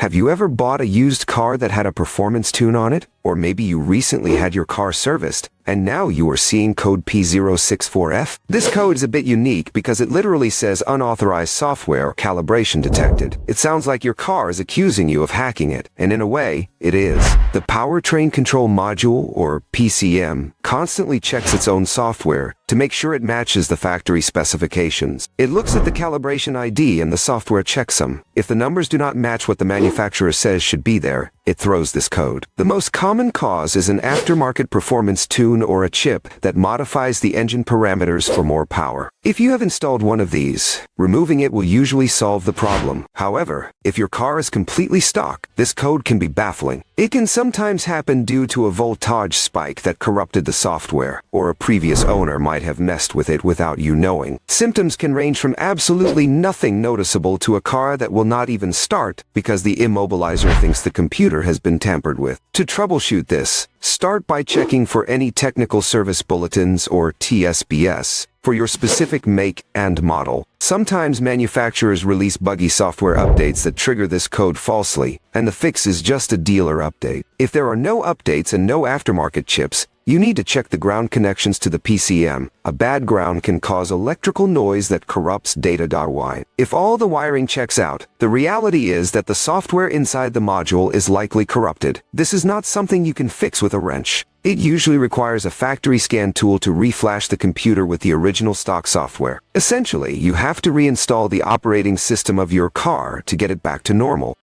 Have you ever bought a used car that had a performance tune on it? Or maybe you recently had your car serviced, and now you are seeing code P064F? This code is a bit unique because it literally says Unauthorized Software or Calibration Detected. It sounds like your car is accusing you of hacking it, and in a way, it is. The Powertrain Control Module, or PCM, constantly checks its own software to make sure it matches the factory specifications. It looks at the calibration ID and the software checksum. If the numbers do not match what the manufacturer says should be there, it throws this code. The most common cause is an aftermarket performance tune or a chip that modifies the engine parameters for more power. If you have installed one of these, removing it will usually solve the problem. However, if your car is completely stock, this code can be baffling. It can sometimes happen due to a voltage spike that corrupted the software, or a previous owner might have messed with it without you knowing. Symptoms can range from absolutely nothing noticeable to a car that will not even start because the immobilizer thinks the computer has been tampered with. To troubleshoot this, start by checking for any Technical Service Bulletins or TSBS for your specific make and model. Sometimes manufacturers release buggy software updates that trigger this code falsely, and the fix is just a dealer update. If there are no updates and no aftermarket chips, you need to check the ground connections to the PCM. A bad ground can cause electrical noise that corrupts data. If all the wiring checks out, the reality is that the software inside the module is likely corrupted. This is not something you can fix with a wrench. It usually requires a factory scan tool to reflash the computer with the original stock software. Essentially, you have to reinstall the operating system of your car to get it back to normal.